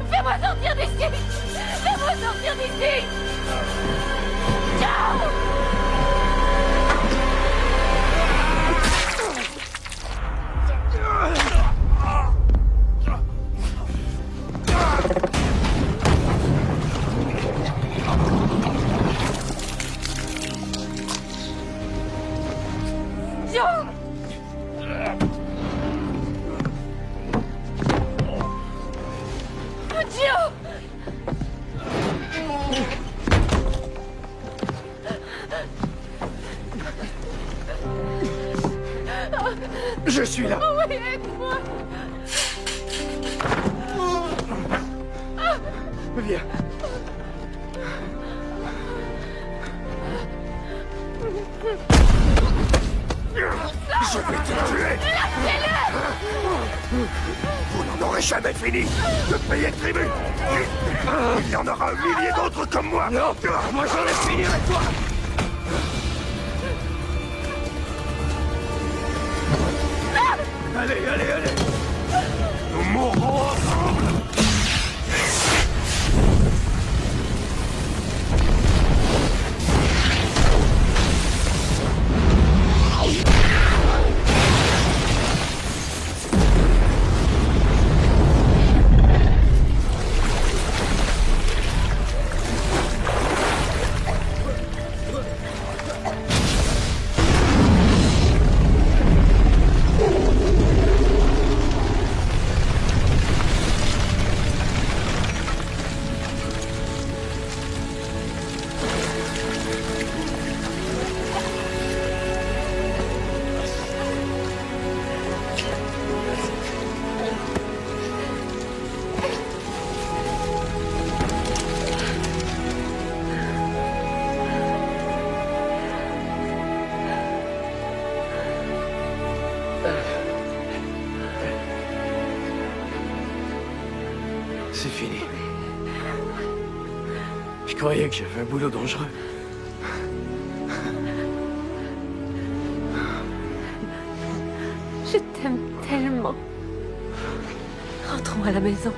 Fais-moi sortir d'ici! Fais-moi sortir d'ici! Ciao! Joe! Joe! Je suis là. Oui, aide-moi! Viens. Je vais te tuer. Vous n'en aurez jamais fini de payer le tribut. Il y en aura 1 millier d'autres comme moi. Non, moi j'en ai fini avec toi. Allez, allez, allez. Nous mourrons ensemble. c'est fini. Je croyais que j'avais un boulot dangereux. Je t'aime tellement. Rentrons à la maison.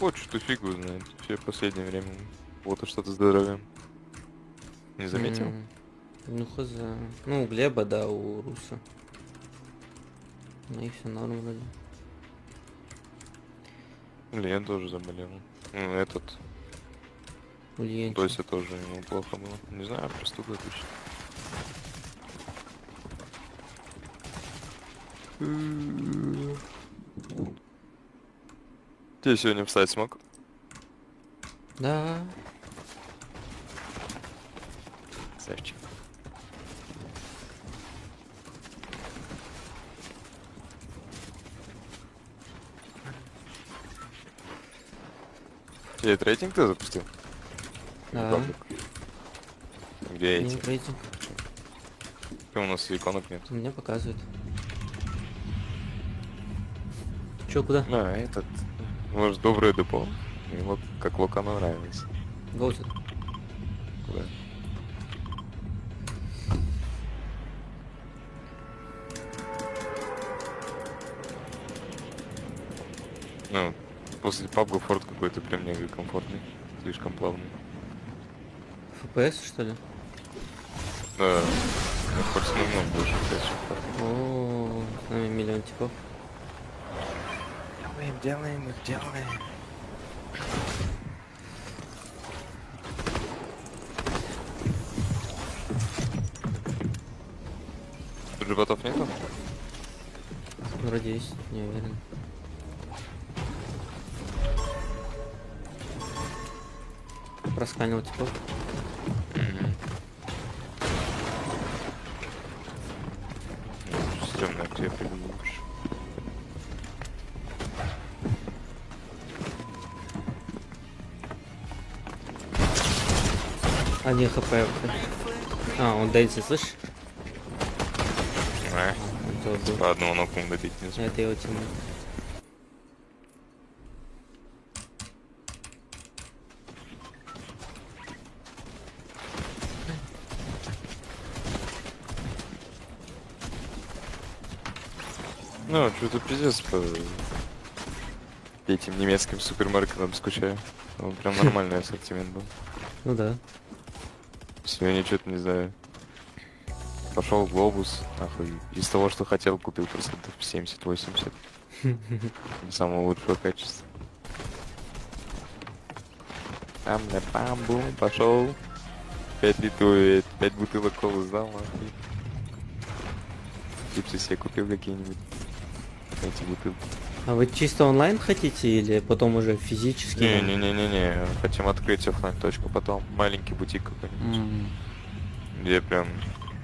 Вот что фигу знает. Все в последнее время. Вот и что-то здоровье. Не заметил? Ну хз. Ну у Глеба, да, у Руса. Ну и все норм вроде. Лен тоже заболел. Ну этот. Тося тоже ему плохо было. Не знаю, простуда точно. Ты сегодня встать смог? Да. Савчик. Ты рейтинг ты запустил? Да. Где эти? Нет, рейтинг. У нас иконок нет. У меня показывает. Чё, куда? А, этот. Может, доброе депо. Ему как Локану нравилось. Гоутед. Куда? Ну, после PUBG форт какой-то прям мега комфортный. Слишком плавный. FPS, что ли? Да. Хоть немного больше FPS. О, с нами миллион типов. Делаем. Тут же ботов нету? Вроде есть, не уверен. Просканил типов. Стремно, где я приду лучше. Один хп. А, он дается, слышишь? По одному ноком добить не смог. Это его тиммейт. Ну, что-то пиздец по этим немецким супермаркетам скучаю. Он прям нормальный ассортимент был. Ну да. Сегодня что-то не знаю. Пошел в глобус, нахуй. Из того, что хотел, купил процентов 70-80. Самого лучшего качества. Там на бамбу пошел. 5 литров, 5 бутылок колы сдал, нахуй. Чипсы себе купил какие-нибудь. Эти бутылки. А вы чисто онлайн хотите или потом уже физически? Не. Хотим открыть оффлайн точку, потом маленький бутик какой-нибудь. Где прям...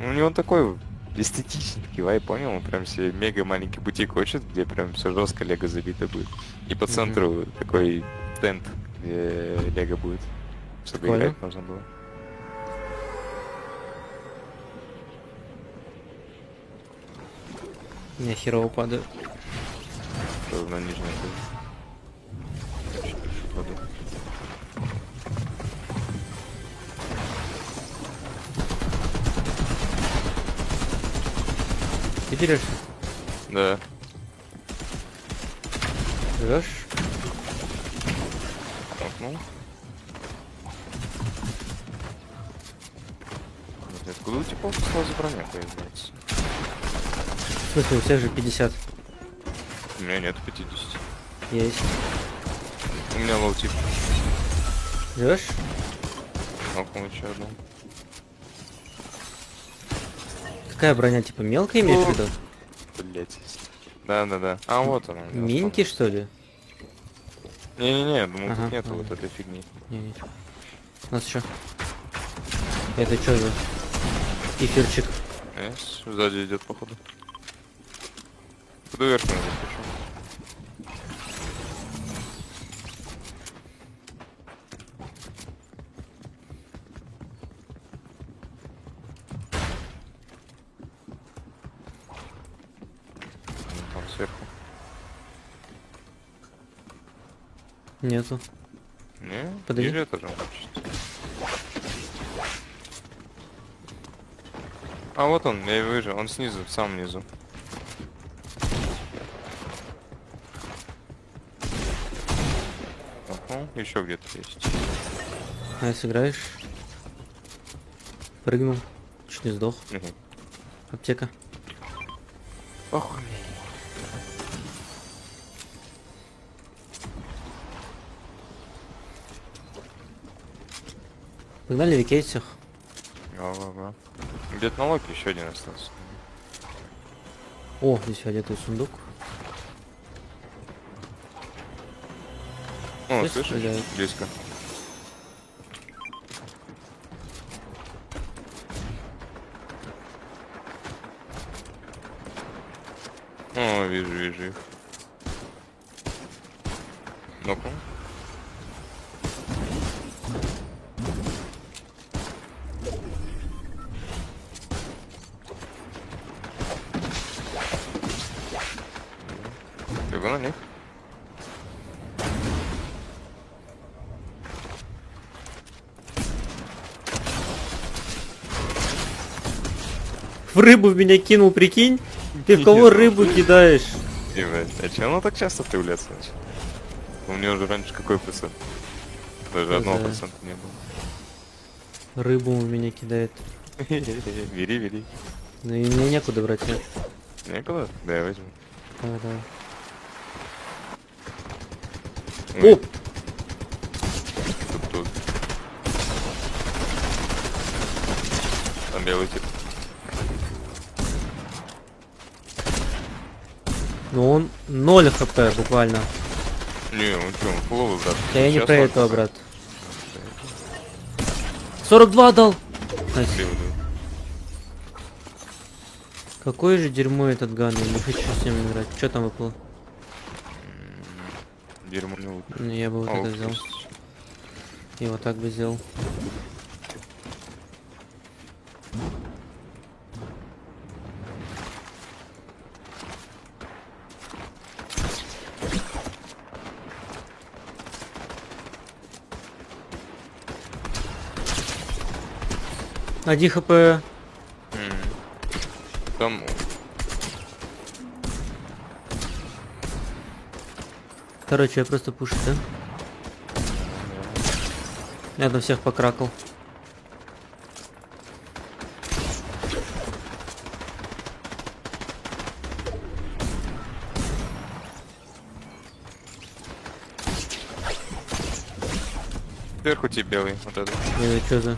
У него такой эстетический вайб, понял? Он прям себе мега маленький бутик хочет, где прям все жестко лего забито будет. И по центру такой тент, где лего будет. Чтобы играть можно было. Я херово падаю. Что на нижнем падаю. Ты дерешься? Да. Живешь? Толкнул. Откуда у тебя сразу броня появляется? В смысле, у всех же 50. У меня нет 50. Есть. У меня лоу-тип. Живешь? Толкнул еще одну. Какая броня, типа мелкая имеешь в виду? Блять. Да. А вот она. Минки, что ли? Не, думаю, тут нету вот этой фигни. Не. У нас еще. Это что за эфирчик? Сзади идет, походу. Куда вверх надо хочу. Там сверху. Нету. Не? Подожди. Или это же он чисто. А вот он, я его вижу, он снизу, в самом низу. Еще где-то есть. А если играешь? Прыгнул. Чуть не сдох. Аптека. Ох. Погнали викейт всех. Ага. Где-то на локе еще один остался. О, здесь фиолетовый сундук. О, Здесь слышишь? стреляют. Близко. О, вижу их. Ну-ка. Бегу на них. В рыбу в меня кинул, прикинь? Ты в кого рыбу кидаешь? Ебать, а че оно так часто появляется? У меня уже раньше какой процент? Даже 1% не было. Рыбу у меня кидает. Бери. Ну и мне некуда брать, нет? Некуда? Да, я возьму. Давай. Ой. Оп! Тут. Там белый тип. Ну он 0 хп буквально. Не, он что, он фуловый, брат. Да я не Сейчас про он этого, хп. брат. 42 дал! Найс. Какое же дерьмо этот ган, я не хочу с ним играть. Что там выпало? Дерьмо не лук. Ну, я бы вот это взял. И вот так бы сделал. Один хп. Там... Короче, я просто пушу, да? Я там всех покракал. Сверху тебе белый, вот этот. Что за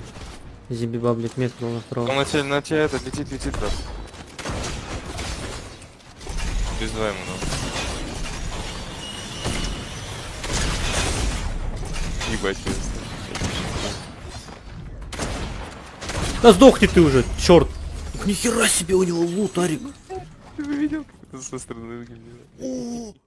зимби-баблик метнул на второго? Он на тебя это летит, брат. Без два ему надо. Ебать, Да сдохни ты уже, черт! Нихера себе у него лут, Арик! Ты бы видел, как это со стороны выглядит?